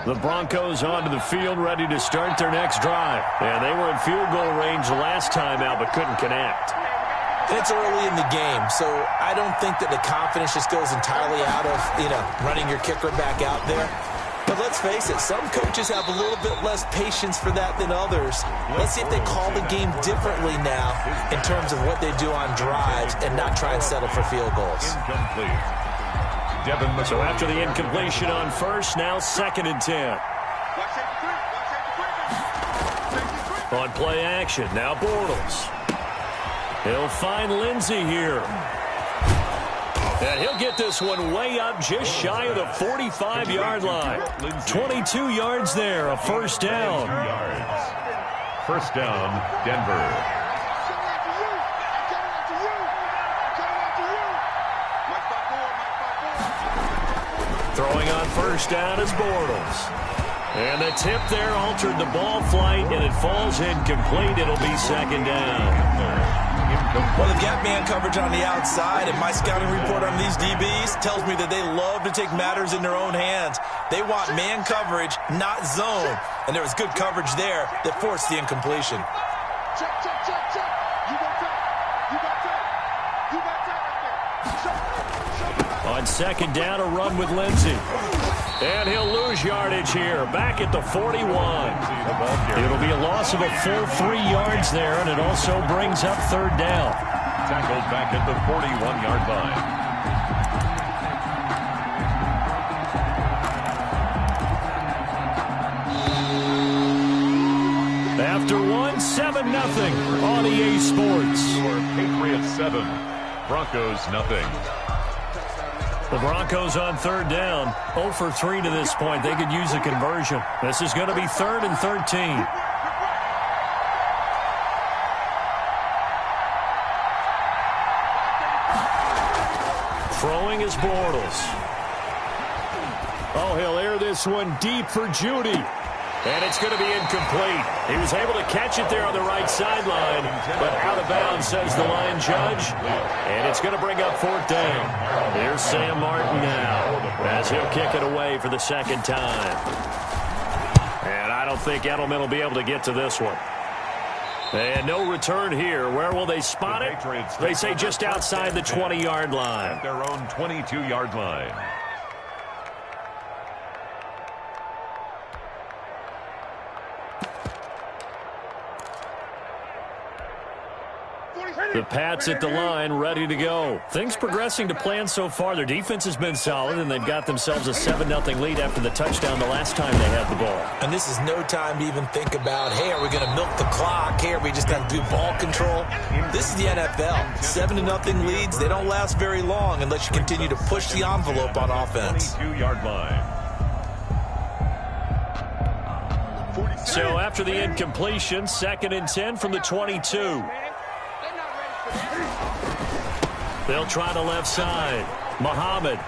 The Broncos onto the field, ready to start their next drive. And they were in field goal range the last time out, but couldn't connect. It's early in the game, so I don't think that the confidence just goes entirely out of, running your kicker back out there. But let's face it, some coaches have a little bit less patience for that than others. Let's see if they call the game differently now in terms of what they do on drives and not try and settle for field goals. So after the incompletion on first, now 2nd and 10. On play action, now Bortles. He'll find Lindsey here. And he'll get this one way up just shy of the 45-yard line. 22 yards there, a first down. First down, Denver. Throwing on first down is Bortles. And the tip there altered the ball flight, and it falls incomplete. It'll be 2nd down. Well, the gap man coverage on the outside, and my scouting report on these DBs tells me that they love to take matters in their own hands. They want man coverage, not zone. And there was good coverage there that forced the incompletion. Check. You got that. On 2nd down, a run with Lindsey. And he'll lose yardage here, back at the 41. It'll be a loss of a full 3 yards there, and it also brings up 3rd down. Tackled back at the 41-yard line. After 7-0 on EA Sports. Patriots 7, Broncos nothing. The Broncos on 3rd down, 0 for 3 to this point. They could use a conversion. This is going to be 3rd and 13. Throwing is Bortles. Oh, he'll air this one deep for Judy. And it's going to be incomplete. He was able to catch it there on the right sideline, but out of bounds, says the line judge. And it's going to bring up 4th down. Here's Sam Martin now, as he'll kick it away for the 2nd time. And I don't think Edelman will be able to get to this one. And no return here. Where will they spot it? They say just outside the 20-yard line. At their own 22-yard line. The Pats at the line, ready to go. Things progressing to plan so far. Their defense has been solid, and they've got themselves a 7-0 lead after the touchdown the last time they had the ball. And this is no time to even think about, hey, are we going to milk the clock? Hey, are we just going to do ball control? This is the NFL. 7-0 leads, they don't last very long unless you continue to push the envelope on offense. 22-yard line. So after the incompletion, 2nd and 10 from the 22. They'll try the left side. Muhammad.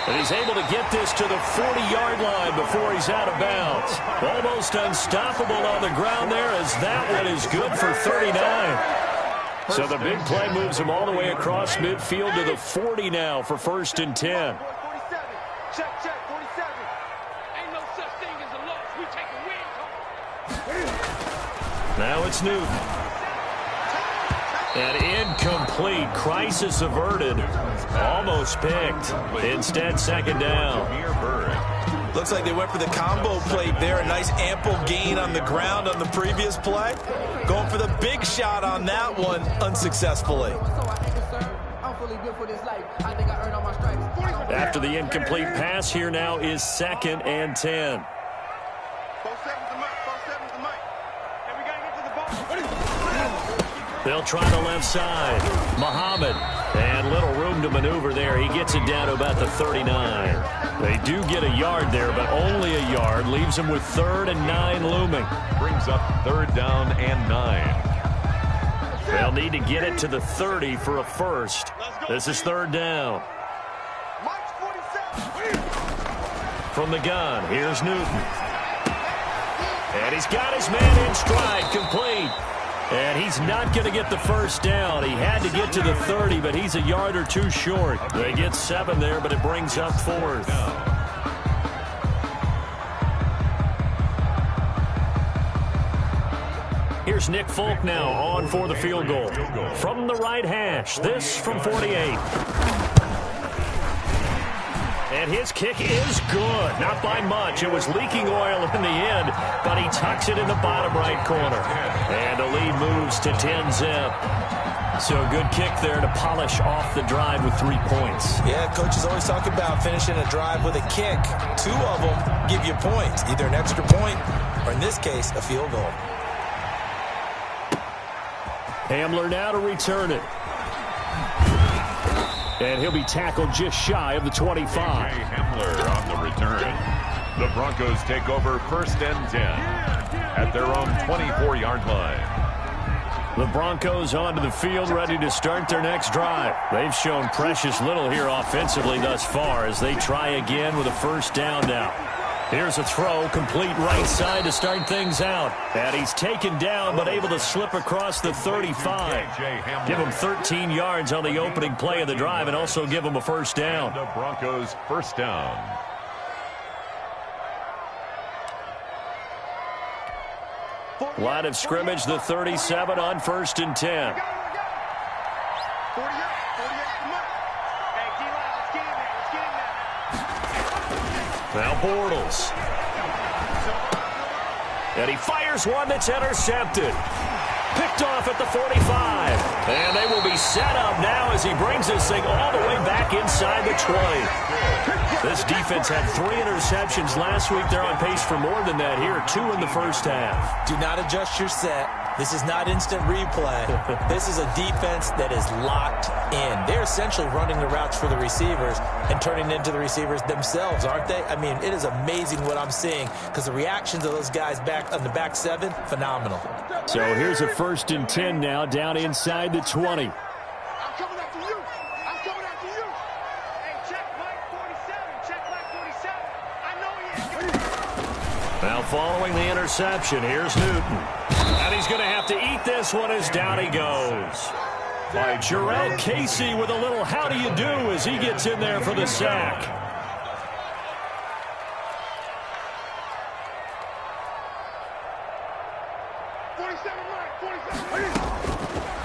And he's able to get this to the 40-yard line before he's out of bounds. Almost unstoppable on the ground there, as that one is good for 39. So the big play moves him all the way across midfield to the 40 now for 1st and 10. 47. Check, 47. Ain't no such thing as a loss. We take a win. Now it's Newton. And incomplete. Crisis averted. Almost picked. Instead, 2nd down. Looks like they went for the combo plate there. A nice ample gain on the ground on the previous play. Going for the big shot on that one unsuccessfully. After the incomplete pass, here now is 2nd and 10. They'll try the left side. Muhammad. And little room to maneuver there. He gets it down to about the 39. They do get a yard there, but only a yard. Leaves them with 3rd and 9 looming. Brings up 3rd down and 9. They'll need to get it to the 30 for a first. This is 3rd down. From the gun, here's Newton. And he's got his man in stride, complete. And he's not going to get the first down. He had to get to the 30, but he's a yard or two short. They get 7 there, but it brings up 4th. Here's Nick Folk now on for the field goal. From the right hash, this from 48. And his kick is good. Not by much. It was leaking oil in the end, but he tucks it in the bottom right corner. And the lead moves to 10-zip. So a good kick there to polish off the drive with 3 points. Yeah, coach is always talking about finishing a drive with a kick. 2 of them give you points, either an extra point or, in this case, a field goal. Hamler now to return it. And he'll be tackled just shy of the 25. Hamler on the return. The Broncos take over 1st and 10 at their own 24-yard line. The Broncos onto the field, ready to start their next drive. They've shown precious little here offensively thus far as they try again with a first down now. Here's a throw, complete right side to start things out. And he's taken down, but able to slip across the 35. Give him 13 yards on the opening play of the drive and also give him a first down. The Broncos first down. Line of scrimmage, the 37 on 1st and 10. Now Bortles. And he fires one that's intercepted. Picked off at the 45. And they will be set up now as he brings this thing all the way back inside the 20. This defense had 3 interceptions last week. They're on pace for more than that here. 2 in the first half. Do not adjust your set. This is not instant replay. This is a defense that is locked in. They're essentially running the routes for the receivers and turning into the receivers themselves, aren't they? I mean, it is amazing what I'm seeing because the reactions of those guys back on the back 7, phenomenal. So here's a 1st and 10 now down inside the 20. I'm coming after you. I'm coming after you. Hey, check Mike 47. Check Mike 47. I know he is. Now following the interception, here's Newton. And he's going to have to eat this one as down he goes. Jarrell Casey with a little how do you do as he gets in there for the sack.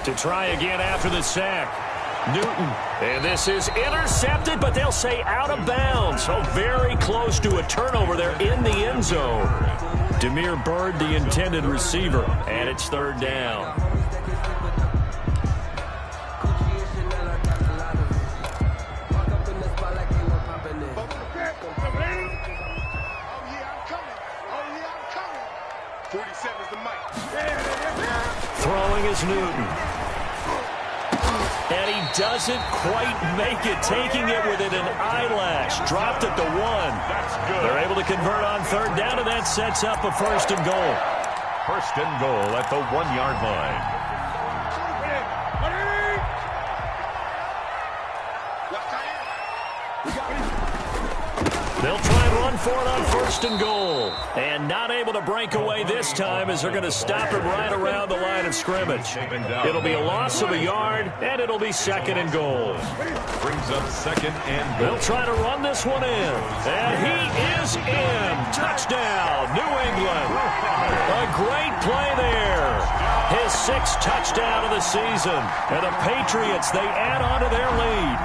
To try again after the sack. Newton. And this is intercepted, but they'll say out of bounds. So very close to a turnover there in the end zone. Demir Bird, the intended receiver, and it's 3rd down. Throwing is Newton. And he doesn't quite make it, taking it within an eyelash. Dropped at the 1. That's good. They're able to convert on 3rd down, and that sets up a 1st and goal. 1st and goal at the 1-yard line. They'll try and run for it on 1st and goal. And not able to break away this time as they're going to stop it right around the line of scrimmage. It'll be a loss of a yard, and it'll be 2nd and goal. Brings up 2nd and goal. They'll try to run this one in. And he is in. Touchdown, New England. A great play there. His 6th touchdown of the season. And the Patriots, they add on to their lead.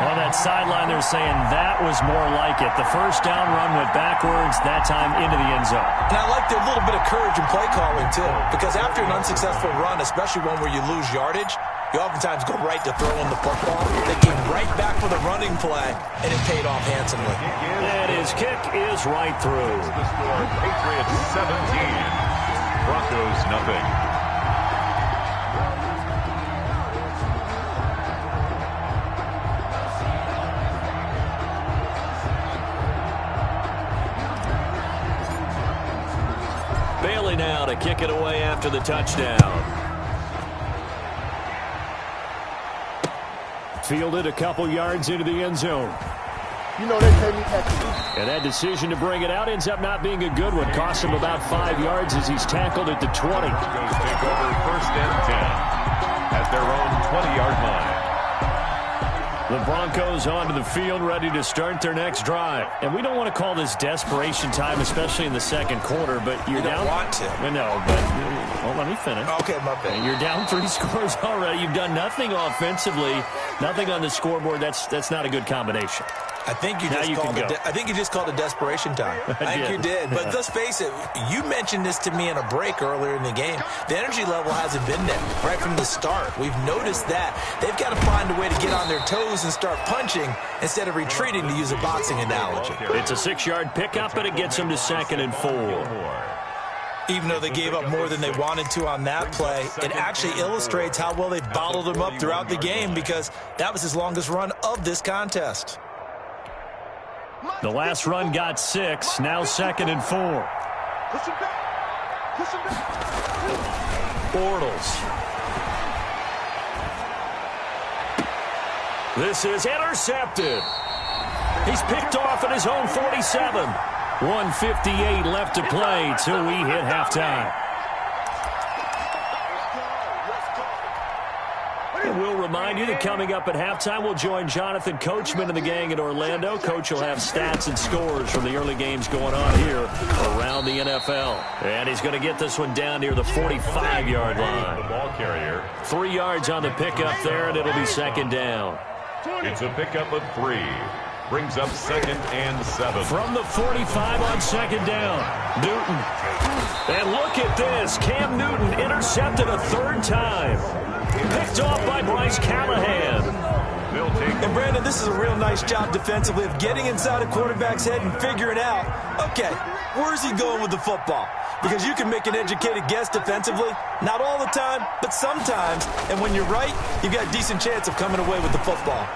On that sideline, they're saying that was more like it. The first down run went backwards, that time into the end zone. And I like their little bit of courage in play calling, too, because after an unsuccessful run, especially one where you lose yardage, you oftentimes go right to throwing the football. They came right back for the running play, and it paid off handsomely. And his kick is right through. The score, Patriots 17, Broncos nothing. Bailey now to kick it away after the touchdown. Fielded a couple yards into the end zone. You know they pay me extra. And that decision to bring it out ends up not being a good one. Costs him about 5 yards as he's tackled at the 20. Broncos take over 1st and 10 at their own 20-yard line. The Broncos onto the field, ready to start their next drive. And we don't want to call this desperation time, especially in the second quarter, but you're down. You don't want to. No, but well, let me finish. Okay, my bad. You're down 3 scores already. You've done nothing offensively, nothing on the scoreboard. That's not a good combination. I think you just called it desperation time. I think you did. But let's face it, you mentioned this to me in a break earlier in the game. The energy level hasn't been there right from the start. We've noticed that. They've got to find a way to get on their toes and start punching instead of retreating, to use a boxing analogy. It's a 6-yard pickup, and it gets them to 2nd and 4. Even though they gave up more than they wanted to on that play, it actually illustrates how well they've bottled them up throughout the game, because that was his longest run of this contest. The last run got 6, now 2nd and 4. Push him back. Push him back. Bortles. This is intercepted. He's picked off at his own 47. 1:58 left to play till we hit halftime. And we'll remind you that coming up at halftime, we'll join Jonathan Coachman and the gang in Orlando. Coach will have stats and scores from the early games going on here around the NFL. And he's going to get this one down near the 45-yard line. The ball carrier. 3 yards on the pickup there, and it'll be 2nd down. It's a pickup of 3. Brings up 2nd and 7. From the 45 on 2nd down, Newton. And look at this. Cam Newton intercepted a 3rd time. Picked off by Bryce Callahan. And Brandon, this is a real nice job defensively of getting inside a quarterback's head and figuring out, okay, where's he going with the football? Because you can make an educated guess defensively, not all the time, but sometimes. And when you're right, you've got a decent chance of coming away with the football.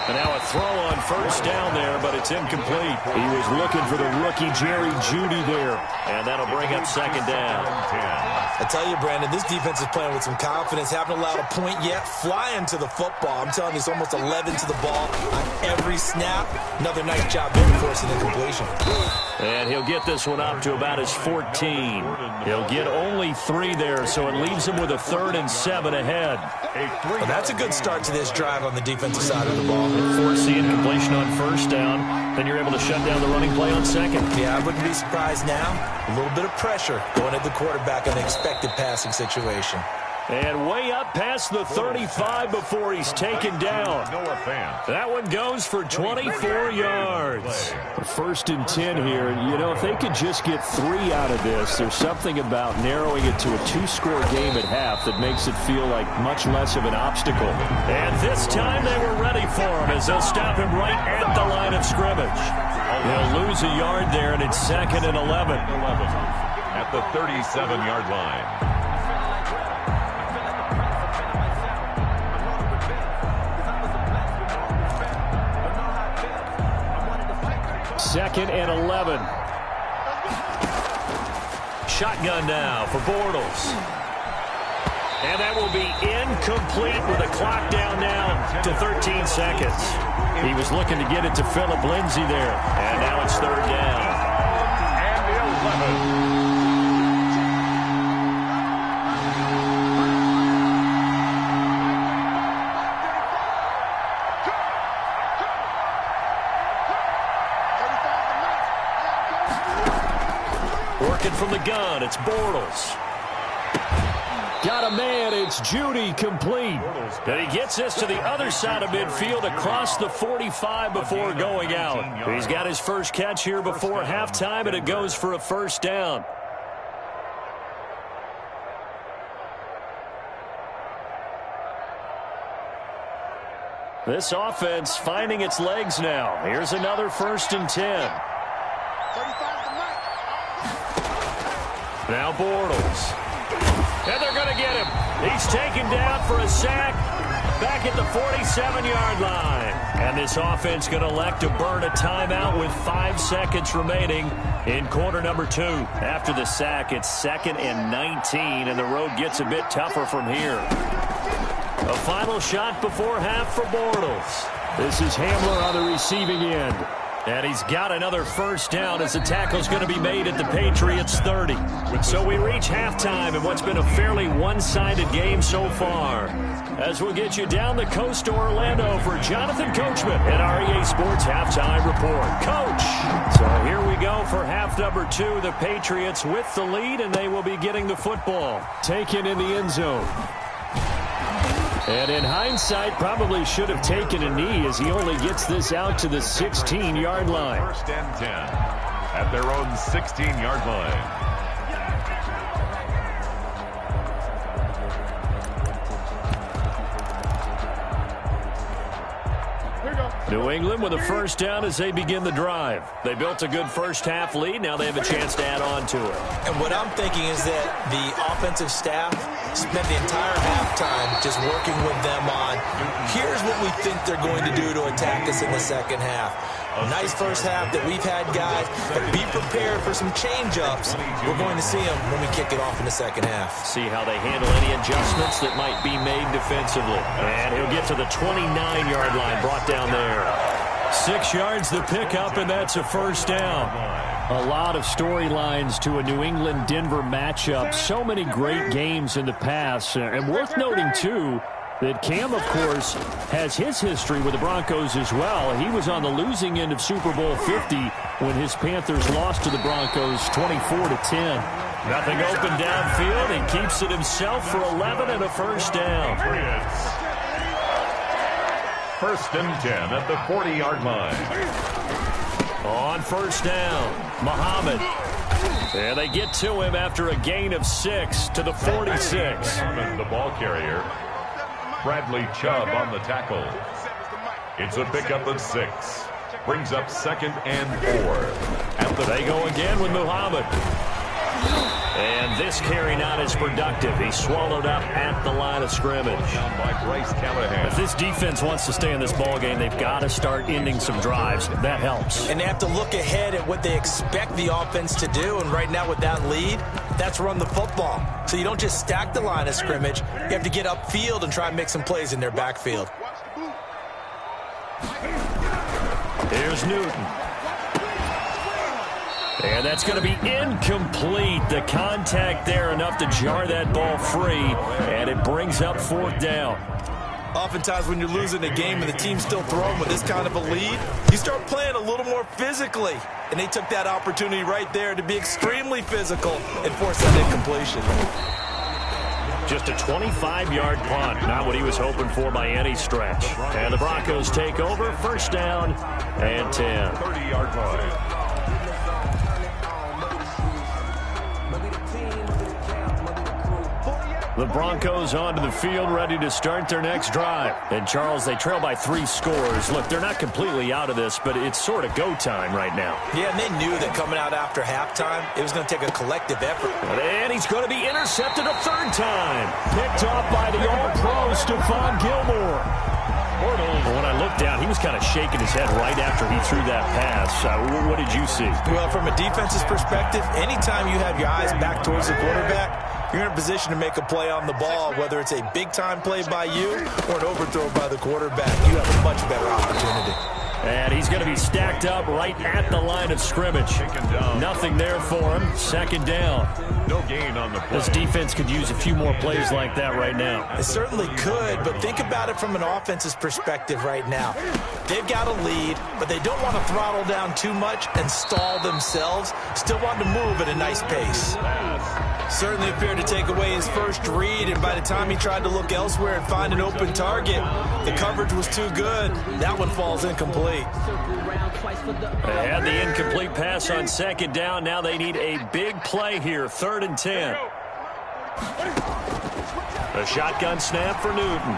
And now a throw on 1st down there, but it's incomplete. He was looking for the rookie Jerry Jeudy there, and that'll bring up 2nd down. I tell you, Brandon, this defense is playing with some confidence. Haven't allowed a point yet. Flying to the football. I'm telling you, it's almost 11 to the ball on every snap. Another nice job there forcing the completion. And he'll get this one up to about his 14. He'll get only 3 there, so it leaves him with a 3rd and 7 ahead. Well, that's a good start to this drive on the defensive side of the ball. Force the incompletion on 1st down. Then you're able to shut down the running play on 2nd. Yeah, I wouldn't be surprised now. A little bit of pressure going at the quarterback in the expected passing situation. And way up past the 35 before he's taken down. That one goes for 24 yards. 1st and 10 here. You know, if they could just get 3 out of this, there's something about narrowing it to a 2-score game at half that makes it feel like much less of an obstacle. And this time they were ready for him as they'll stop him right at the line of scrimmage. They'll lose a yard there, and it's 2nd and 11. At the 37-yard line. 2nd and 11. Shotgun now for Bortles. And that will be incomplete with the clock down now to 13 seconds. He was looking to get it to Phillip Lindsay there. And now it's 3rd down. And 11. Working from the gun, it's Bortles. Got a man, it's Jeudy, complete. And he gets this to the other side of midfield across the 45 before going out. He's got his first catch here before halftime, and it goes for a 1st down. This offense finding its legs now. Here's another 1st and 10. Now Bortles. And they're going to get him. He's taken down for a sack back at the 47-yard line. And this offense going to elect to burn a timeout with 5 seconds remaining in quarter number 2. After the sack, it's 2nd and 19, and the road gets a bit tougher from here. A final shot before half for Bortles. This is Hamler on the receiving end. And he's got another first down as the tackle's going to be made at the Patriots 30. So we reach halftime in what's been a fairly one-sided game so far. As we'll get you down the coast to Orlando for Jonathan Coachman and our EA Sports Halftime Report. Coach! So here we go for half number 2. The Patriots with the lead, and they will be getting the football. Taken in the end zone. And in hindsight, probably should have taken a knee as he only gets this out to the 16-yard line. First and 10 at their own 16-yard line. New England with a first down as they begin the drive. They built a good first-half lead. Now they have a chance to add on to it. And what I'm thinking is that the offensive staff spent the entire halftime just working with them on, here's what we think they're going to do to attack us in the second half. A nice first half that we've had, guys, but be prepared for some change-ups. We're going to see them when we kick it off in the second half. See how they handle any adjustments that might be made defensively. And he'll get to the 29-yard line, brought down there. 6 yards the pickup, and that's a first down. A lot of storylines to a New England-Denver matchup. So many great games in the past. And worth noting, too, that Cam, of course, has his history with the Broncos as well. He was on the losing end of Super Bowl 50 when his Panthers lost to the Broncos 24-10. Nothing open downfield. He keeps it himself for 11 and a first down. First and 10 at the 40-yard line. On first down, Muhammad. And they get to him after a gain of 6 to the 46. The ball carrier. Bradley Chubb on the tackle. It's a pickup of 6. Brings up 2nd and 4. They go again with Muhammad. And this carry not as productive. He's swallowed up at the line of scrimmage. By Bryce Callahan. If this defense wants to stay in this ball game, they've got to start ending some drives. That helps. And they have to look ahead at what they expect the offense to do. And right now with that lead, that's run the football. So you don't just stack the line of scrimmage. You have to get upfield and try and make some plays in their backfield. Here's Newton. And that's going to be incomplete. The contact there enough to jar that ball free, and it brings up 4th down. Oftentimes when you're losing a game and the team's still throwing with this kind of a lead, you start playing a little more physically. And they took that opportunity right there to be extremely physical and force that incompletion. Just a 25-yard punt, not what he was hoping for by any stretch. And the Broncos take over, first down and 10. 30-yard line. The Broncos onto the field, ready to start their next drive. And, Charles, they trail by 3 scores. Look, they're not completely out of this, but it's sort of go time right now. Yeah, and they knew that coming out after halftime, it was going to take a collective effort. And he's going to be intercepted a 3rd time. Picked off by the All-Pro, Stephon Gilmore. When I looked down, he was kind of shaking his head right after he threw that pass. What did you see? Well, from a defense's perspective, anytime you have your eyes back towards the quarterback, you're in a position to make a play on the ball, whether it's a big-time play by you or an overthrow by the quarterback. You have a much better opportunity. And he's going to be stacked up right at the line of scrimmage. Nothing there for him. 2nd down. No gain on the play. This defense could use a few more plays like that right now. It certainly could, but think about it from an offense's perspective right now. They've got a lead, but they don't want to throttle down too much and stall themselves. Still want to move at a nice pace. Certainly appeared to take away his first read, and by the time he tried to look elsewhere and find an open target, the coverage was too good. That one falls incomplete. They had the incomplete pass on 2nd down. Now they need a big play here, 3rd and 10. A shotgun snap for Newton.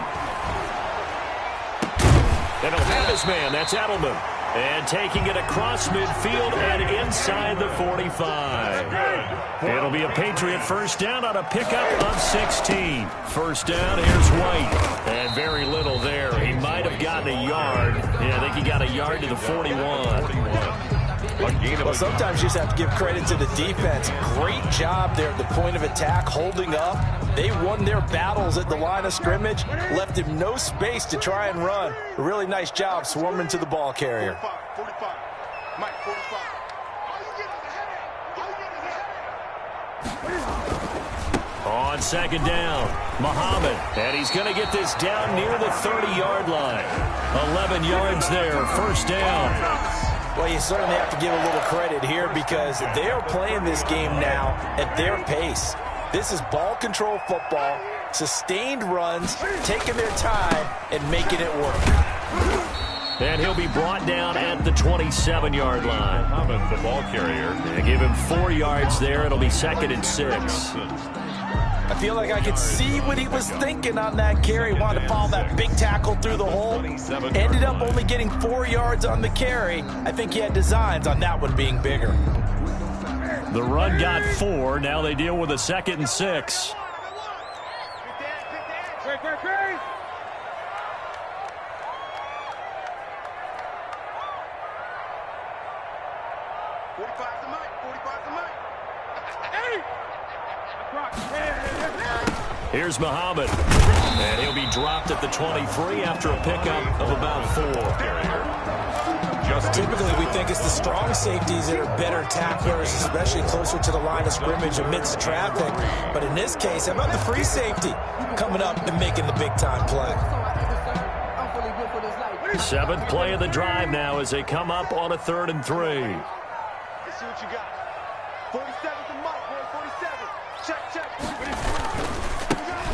And he'll have his man. That's Edelman. And taking it across midfield and inside the 45. It'll be a Patriot first down on a pickup of 16. First down, here's White. And very little there. He might have gotten a yard. Yeah, I think he got a yard to the 41. Well, sometimes you just have to give credit to the defense. Great job there at the point of attack, holding up. They won their battles at the line of scrimmage, left him no space to try and run. A really nice job swarming to the ball carrier. 45. Mike, 45. On second down, Muhammad, and he's going to get this down near the 30-yard line. 11 yards there, first down. Well, you certainly have to give a little credit here because they are playing this game now at their pace. This is ball control football, sustained runs, taking their time and making it work. And he'll be brought down at the 27-yard line. Muhammad, the ball carrier. They give him 4 yards there. It'll be 2nd and 6. I feel like I could see what he was thinking on that carry. Wanted to follow that big tackle through the hole. Ended up only getting 4 yards on the carry. I think he had designs on that one being bigger. The run got 4. Now they deal with a 2nd and 6. Great. 45 to Mike. 45 to Mike. Hey! Here's Muhammad, and he'll be dropped at the 23 after a pickup of about 4. Typically, we think it's the strong safeties that are better tacklers, especially closer to the line of scrimmage amidst traffic. But in this case, how about the free safety coming up and making the big-time play? 7th play of the drive now as they come up on a 3rd and 3. Let's see what you got. 47 to Mike, boy. 47. Check.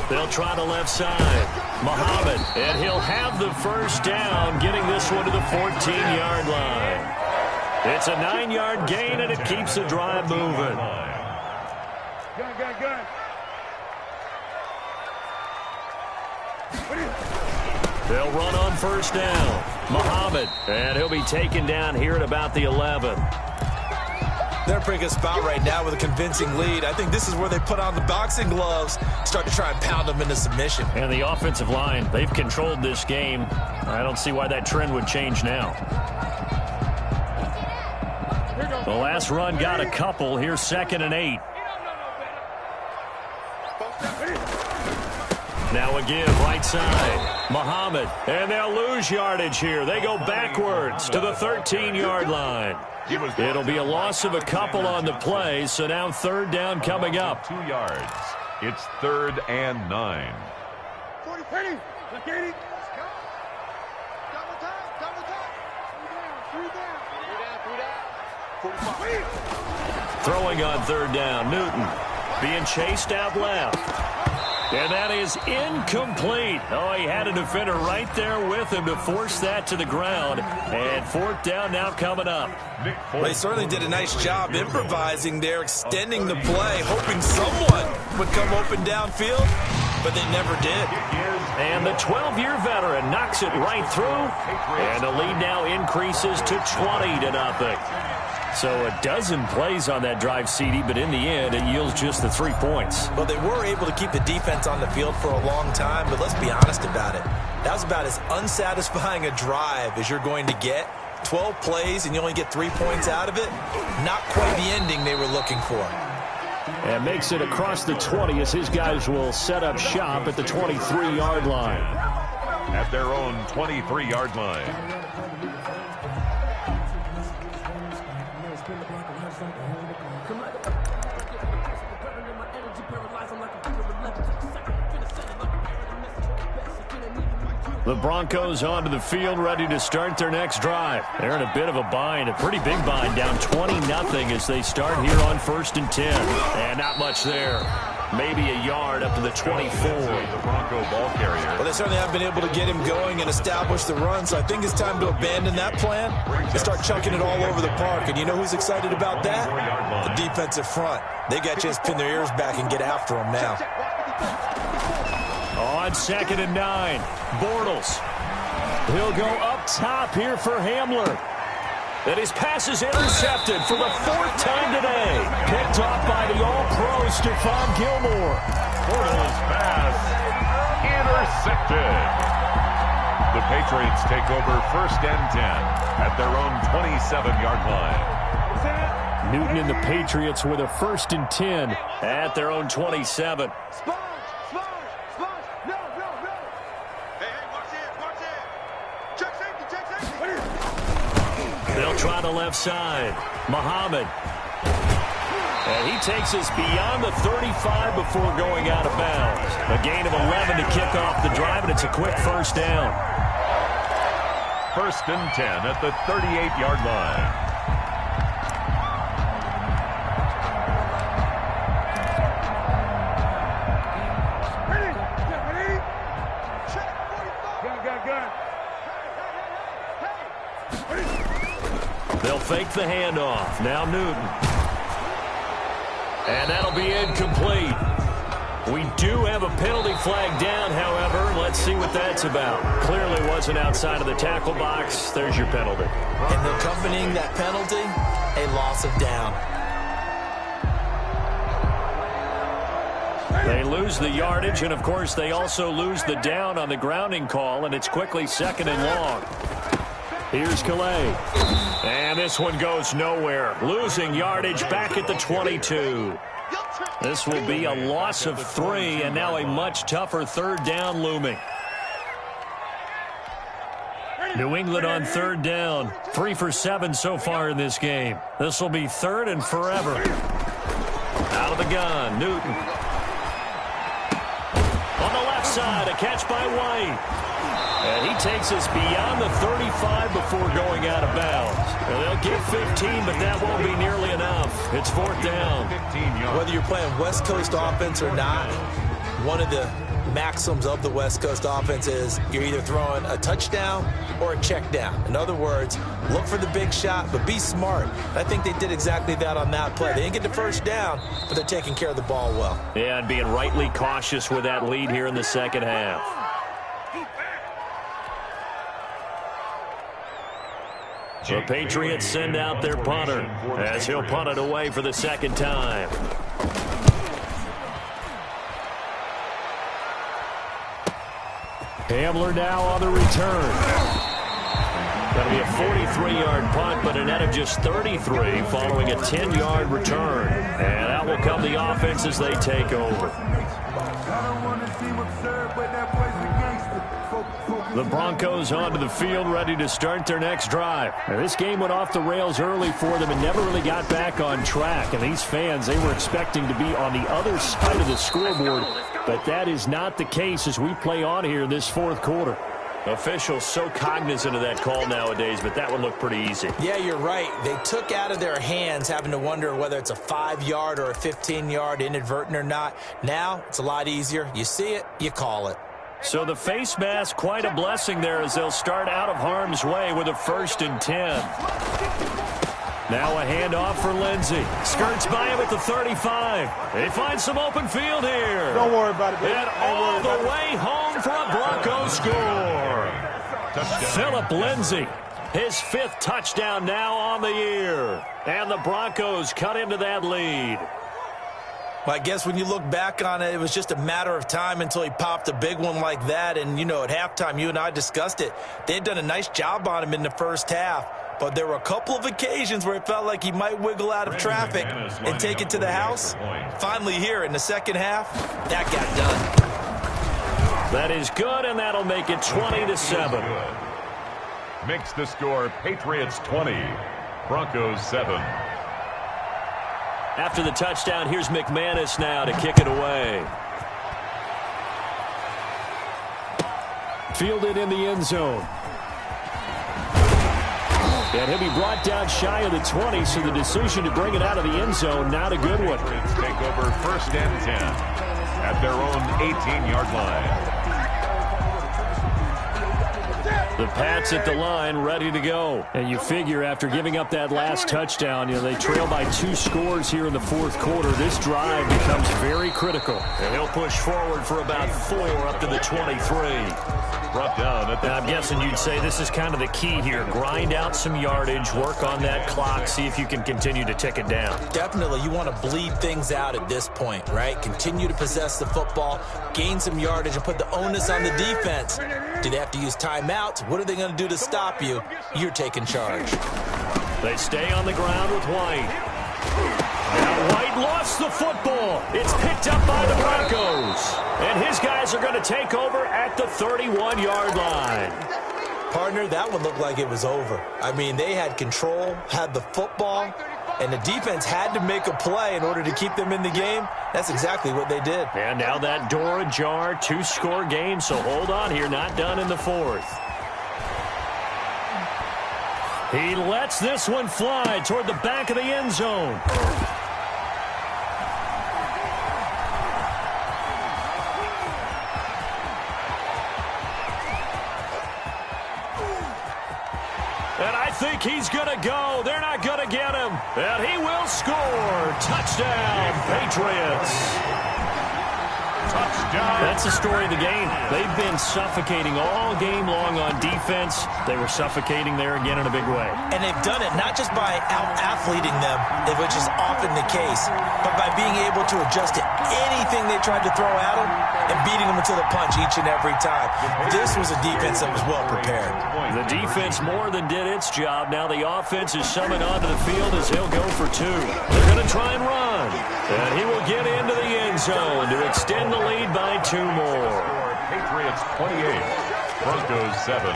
They'll try the left side. Muhammad, and he'll have the first down, getting this one to the 14-yard line. It's a 9-yard gain, and it keeps the drive moving. Gun. They'll run on first down. Muhammad, and he'll be taken down here at about the 11. They're in a pretty good spot right now with a convincing lead. I think this is where they put on the boxing gloves, start to try and pound them into submission. And the offensive line, they've controlled this game. I don't see why that trend would change now. The last run got a couple. Here's 2nd and 8. Now again, right side. Muhammad, and they'll lose yardage here. They go backwards to the 13-yard line. It'll be a loss of a couple on the play, so now 3rd down coming up. 2 yards. It's 3rd and 9. 40, 30. Look, 80. Let's go. Double time. 3 down. 45. Throwing on 3rd down, Newton being chased out left. And that is incomplete. Oh, he had a defender right there with him to force that to the ground. And 4th down now coming up. Well, they certainly did a nice job improvising there, extending the play, hoping someone would come open downfield, but they never did. And the 12-year veteran knocks it right through. And the lead now increases to 20-0. So a dozen plays on that drive, CD, but in the end, it yields just the 3 points. Well, they were able to keep the defense on the field for a long time, but let's be honest about it. That was about as unsatisfying a drive as you're going to get. 12 plays and you only get 3 points out of it. Not quite the ending they were looking for. And makes it across the 20 as his guys will set up shop at the 23-yard line. At their own 23-yard line. The Broncos onto the field, ready to start their next drive. They're in a bit of a bind, a pretty big bind, down 20-0 as they start here on 1st and 10. And not much there. Maybe a yard up to the 24. The Bronco ball carrier. Well, they certainly have been able to get him going and establish the run, so I think it's time to abandon that plan and start chucking it all over the park. And you know who's excited about that? The defensive front. They got to just pin their ears back and get after him now. On 2nd and 9, Bortles. He'll go up top here for Hamler. And his pass is intercepted for the 4th time today. Picked off by the All-Pro Stephon Gilmore. Bortles pass intercepted. The Patriots take over 1st and 10 at their own 27-yard line. Newton and the Patriots with a 1st and 10 at their own 27. try the left side. Muhammad. And he takes us beyond the 35 before going out of bounds. A gain of 11 to kick off the drive, and it's a quick first down. 1st and 10 at the 38-yard line. They'll fake the handoff. Now Newton. And that'll be incomplete. We do have a penalty flag down, however. Let's see what that's about. Clearly wasn't outside of the tackle box. There's your penalty. And accompanying that penalty, a loss of down. They lose the yardage, and, of course, they also lose the down on the grounding call, and it's quickly 2nd and long. Here's Calais. And this one goes nowhere. Losing yardage back at the 22. This will be a loss of 3, and now a much tougher 3rd down looming. New England on 3rd down. 3 for 7 so far in this game. This will be 3rd and forever. Out of the gun, Newton. On the left side, a catch by White. And he takes us beyond the 35 before going out of bounds. Now, they'll get 15, but that won't be nearly enough. It's 4th down. Whether you're playing West Coast offense or not, one of the maxims of the West Coast offense is you're either throwing a touchdown or a check down. In other words, look for the big shot, but be smart. I think they did exactly that on that play. They didn't get the 1st down, but they're taking care of the ball well. Yeah, and being rightly cautious with that lead here in the 2nd half. The Patriots send out their punter as he'll punt it away for the 2nd time. Hamler now on the return. That'll be a 43-yard punt, but a net of just 33 following a 10-yard return. And that will come the offense as they take over. The Broncos onto the field, ready to start their next drive. Now, this game went off the rails early for them and never really got back on track. And these fans, they were expecting to be on the other side of the scoreboard, but that is not the case as we play on here in this 4th quarter. Officials so cognizant of that call nowadays, but that would look pretty easy. Yeah, you're right. They took out of their hands having to wonder whether it's a 5-yard or a 15-yard inadvertent or not. Now, it's a lot easier. You see it, you call it. So the face mask, quite a blessing there as they'll start out of harm's way with a 1st and 10. Now a handoff for Lindsey. Skirts by him at the 35. They find some open field here. Don't worry about it, baby. And all the way home for a Broncos score. Phillip Lindsey, his 5th touchdown now on the year. And the Broncos cut into that lead. Well, I guess when you look back on it, it was just a matter of time until he popped a big one like that. And, you know, at halftime, you and I discussed it. They had done a nice job on him in the 1st half. But there were a couple of occasions where it felt like he might wiggle out of traffic and take it to the house. Finally here in the 2nd half, that got done. That is good, and that'll make it 20-7. Makes the score Patriots 20, Broncos 7. After the touchdown, here's McManus now to kick it away. Fielded in the end zone. And he'll be brought down shy of the 20, so the decision to bring it out of the end zone, not a good one. Take over 1st and 10 at their own 18-yard line. The Pats at the line, ready to go. And you figure after giving up that last touchdown, you know, they trail by 2 scores here in the 4th quarter. This drive becomes very critical. And he'll push forward for about 4 up to the 23. Brought down at the I'm guessing you'd say this is kind of the key here. Grind out some yardage, work on that clock, see if you can continue to tick it down. Definitely, you want to bleed things out at this point, right? Continue to possess the football, gain some yardage, and put the onus on the defense. Do they have to use timeouts? What are they going to do to stop you? You're taking charge. They stay on the ground with White. Now White lost the football. It's picked up by the Broncos. And his guys are going to take over at the 31-yard line. Partner, that one looked like it was over. I mean, they had control, had the football, and the defense had to make a play in order to keep them in the game. That's exactly what they did. And now that door ajar, 2-score game, so hold on here, not done in the fourth. He lets this one fly toward the back of the end zone. And I think he's going to go. They're not going to get him. And he will score. Touchdown, Patriots. Touchdown. That's the story of the game. They've been suffocating all game long on defense. They were suffocating there again in a big way. And they've done it not just by out-athleting them, which is often the case, but by being able to adjust to anything they tried to throw at them and beating them to the punch each and every time. This was a defense that was well prepared. The defense more than did its job. Now the offense is summoned onto the field as he'll go for 2. They're going to try and run. And he will get into the end zone to extend the lead by 2 more. Patriots 28, Broncos 7.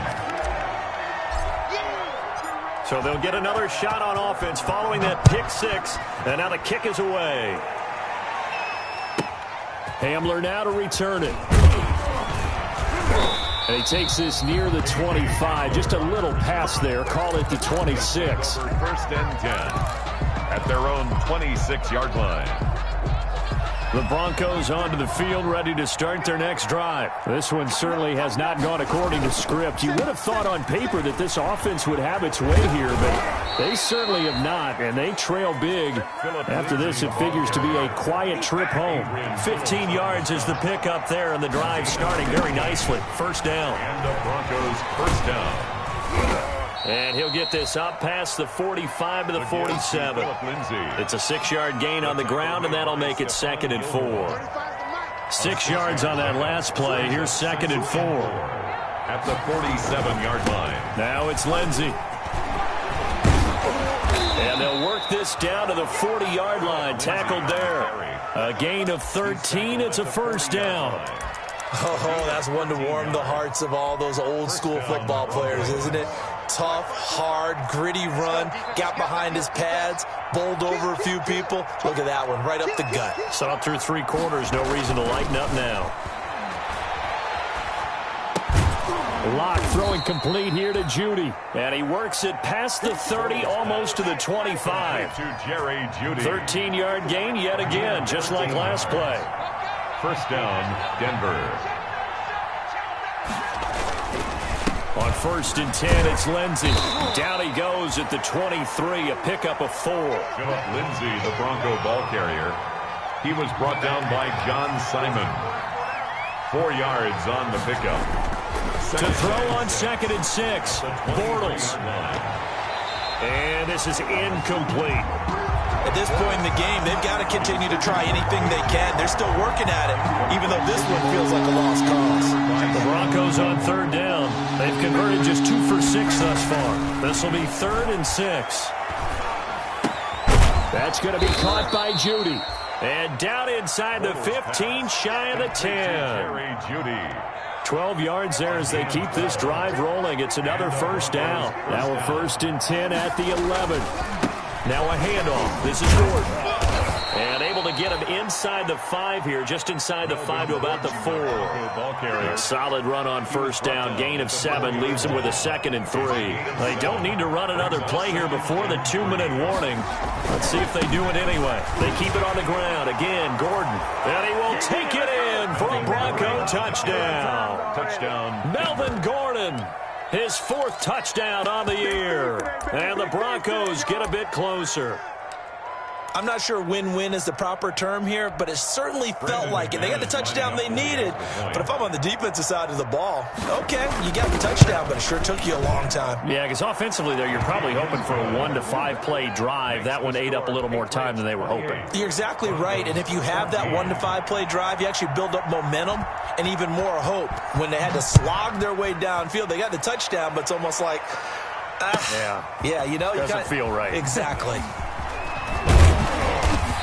So they'll get another shot on offense following that pick 6. And now the kick is away. Hamler now to return it. And he takes this near the 25. Just a little pass there. Call it the 26. First and 10 at their own 26-yard line. The Broncos onto the field, ready to start their next drive. This one certainly has not gone according to script. You would have thought on paper that this offense would have its way here, but they certainly have not, and they trail big. After this, it figures to be a quiet trip home. 15 yards is the pickup there, and the drive starting very nicely. First down. And the Broncos first down. And he'll get this up past the 45 to the 47. It's a 6-yard gain on the ground, and that'll make it 2nd and 4. 6 yards on that last play. Here's 2nd and 4. At the 47-yard line. Now it's Lindsey. And they'll work this down to the 40-yard line. Tackled there. A gain of 13. It's a first down. Oh, that's one to warm the hearts of all those old-school football players, isn't it? Tough, hard, gritty run, got behind his pads, bowled over a few people. Look at that one, right up the gut. Saw through 3 quarters, no reason to lighten up now. Locke throwing complete here to Judy. And he works it past the 30, almost to the 25. To Jerry Judy. 13-yard gain yet again, just like last play. First down, Denver. On 1st and 10, it's Lindsey. Down he goes at the 23, a pickup of 4. Philip Lindsey, the Bronco ball carrier. He was brought down by John Simon. 4 yards on the pickup. To throw on 2nd and 6, Bortles. And this is incomplete. At this point in the game, they've got to continue to try anything they can. They're still working at it, even though this one feels like a lost cause. The Broncos on 3rd down. They've converted just 2 for 6 thus far. This will be 3rd and 6. That's going to be caught by Judy. And down inside the 15, shy of the 10. Jerry Judy. 12 yards there as they keep this drive rolling. It's another first down. Now a 1st and 10 at the 11. Now a handoff. This is Gordon. And able to get him inside the 5 here, just inside the 5 to about the 4. A solid run on 1st down. Gain of 7 leaves him with a 2nd and 3. They don't need to run another play here before the 2-minute warning. Let's see if they do it anyway. They keep it on the ground. Again, Gordon. And he will take it in for a Bronco touchdown. Touchdown. Melvin Gordon. His 4th touchdown on the year. And the Broncos get a bit closer. I'm not sure win-win is the proper term here, but it certainly felt like it. They got the touchdown they needed, but if I'm on the defensive side of the ball, okay, you got the touchdown, but it sure took you a long time. Yeah, because offensively there, you're probably hoping for a 1 to 5 play drive. That one ate up a little more time than they were hoping. You're exactly right, and if you have that 1 to 5 play drive, you actually build up momentum and even more hope. When they had to slog their way downfield, they got the touchdown, but it's almost like, yeah, you know, doesn't feel right. Exactly.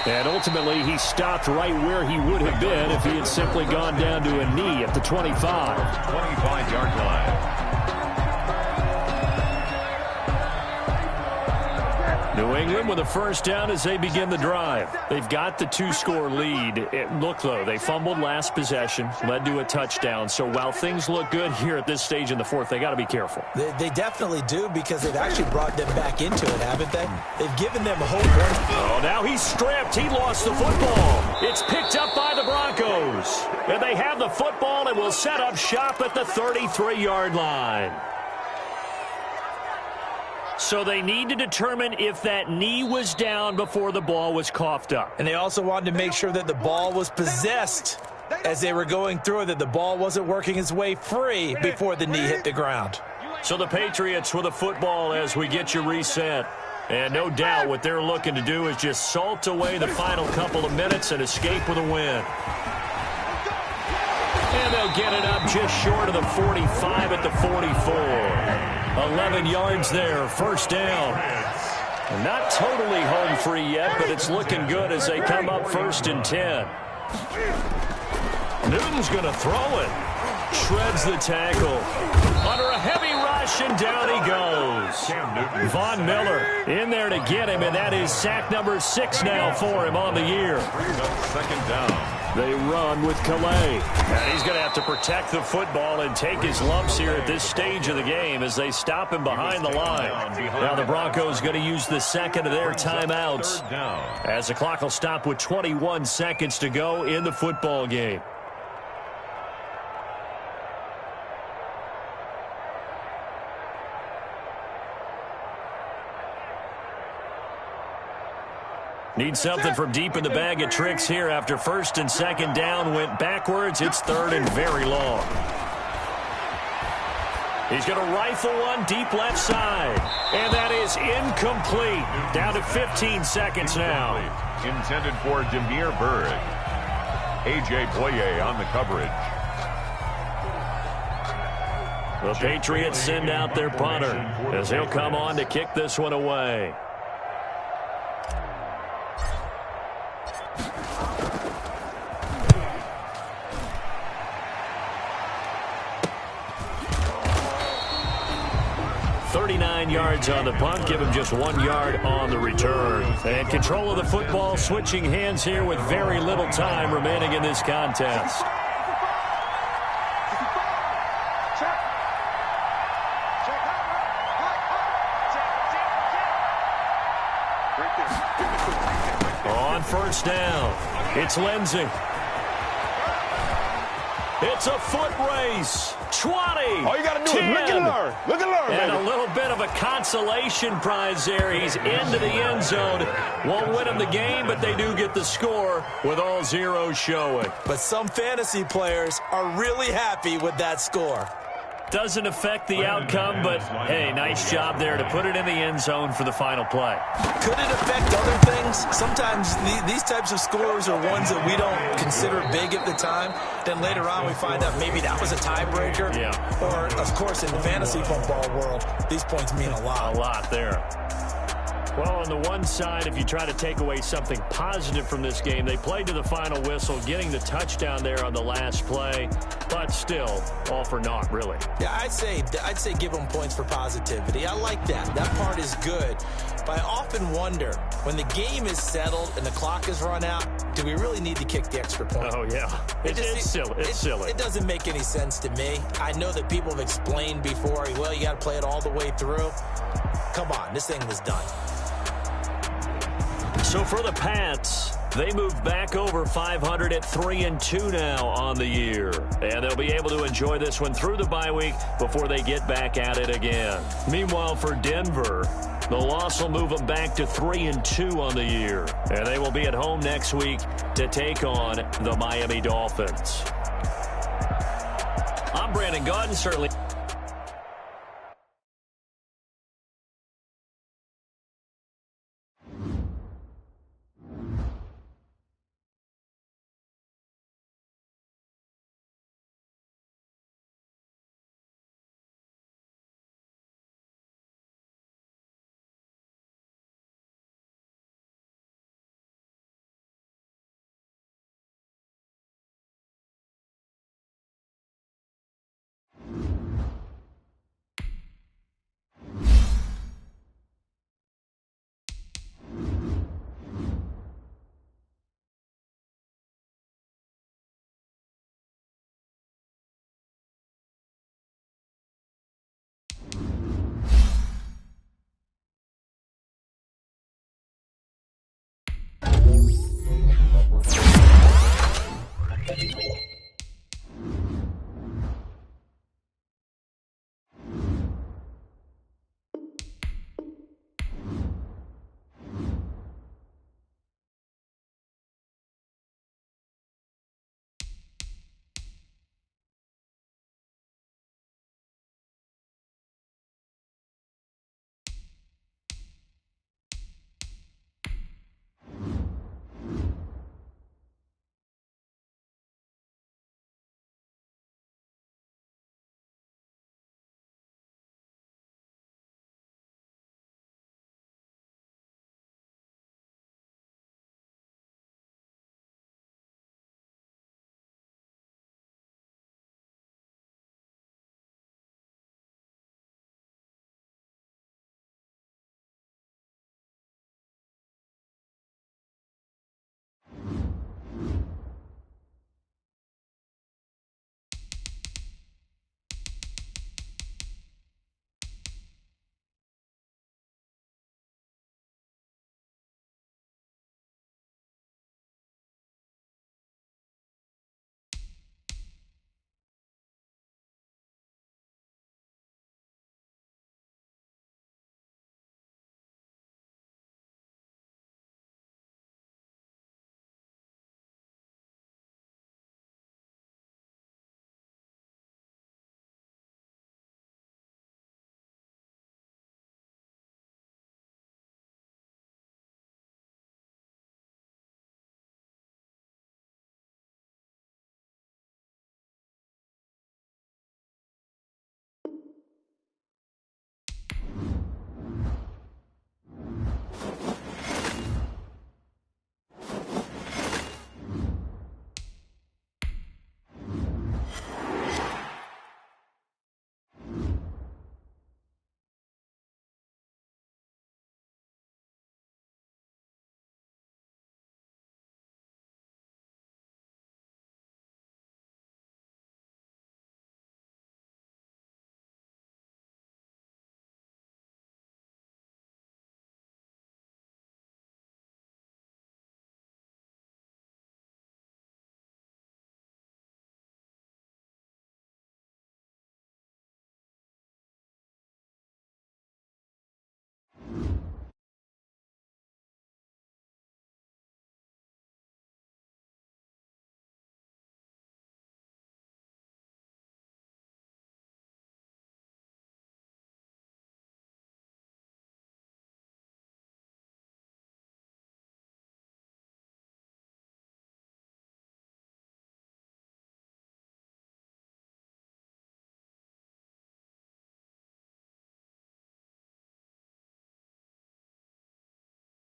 And ultimately, he stopped right where he would have been if he had simply gone down to a knee at the 25. 25-yard line. New England with a first down as they begin the drive. They've got the 2-score lead. Look, though, they fumbled last possession, led to a touchdown. So while things look good here at this stage in the fourth, they got to be careful. They definitely do, because they've actually brought them back into it, haven't they? They've given them a hope. Oh, now he's stripped. He lost the football. It's picked up by the Broncos. And they have the football and will set up shop at the 33-yard line. So they need to determine if that knee was down before the ball was coughed up. And they also wanted to make sure that the ball was possessed as they were going through it, that the ball wasn't working its way free before the knee hit the ground. So the Patriots with the football as we get you reset. And no doubt what they're looking to do is just salt away the final couple of minutes and escape with a win. And they'll get it up just short of the 45 at the 44. 11 yards there, first down. Not totally home free yet, but it's looking good as they come up 1st and 10. Newton's going to throw it. Shreds the tackle. Under a heavy rush, and down he goes. Von Miller in there to get him, and that is sack number 6 now for him on the year. Second down. They run with Calais. And he's going to have to protect the football and take his lumps here at this stage of the game as they stop him behind the line. Now the Broncos going to use the second of their timeouts as the clock will stop with 21 seconds to go in the football game. Need something from deep in the bag of tricks here after 1st and 2nd down went backwards. It's 3rd and very long. He's going to rifle one deep left side. And that is incomplete. Down to 15 seconds now. Intended for Demir Bird. A.J. Boye on the coverage. The Patriots send out their punter as he'll come on to kick this one away. Yards on the punt, give him just 1 yard on the return. And control of the football, switching hands here with very little time remaining in this contest. On first down, it's Lindsey. It's a foot race. 20. All you got to do 10, is look and learn. Look and learn, and baby. a little bit of a consolation prize there. He's into the end zone. Won't win him the game, but they do get the score with all zeros showing. But some fantasy players are really happy with that score. Doesn't affect the outcome, but, hey, nice job there to put it in the end zone for the final play. Could it affect other things? Sometimes these types of scores are ones that we don't consider big at the time. Then later on we find out maybe that was a tiebreaker. Yeah. Or, of course, in the fantasy football world, these points mean a lot. A lot there. Well, on the one side, if you try to take away something positive from this game, they played to the final whistle, getting the touchdown there on the last play, but still, all for naught, really. Yeah, I'd say give them points for positivity. I like that. That part is good. But I often wonder, when the game is settled and the clock is run out, do we really need to kick the extra point? Oh, yeah. It's silly. It's silly. It doesn't make any sense to me. I know that people have explained before, well, you got to play it all the way through. Come on, this thing was done. So for the Pats, they move back over 500 at 3-2 now on the year. And they'll be able to enjoy this one through the bye week before they get back at it again. Meanwhile, for Denver, the loss will move them back to 3-2 on the year. And they will be at home next week to take on the Miami Dolphins. I'm Brandon Gaudin, certainly.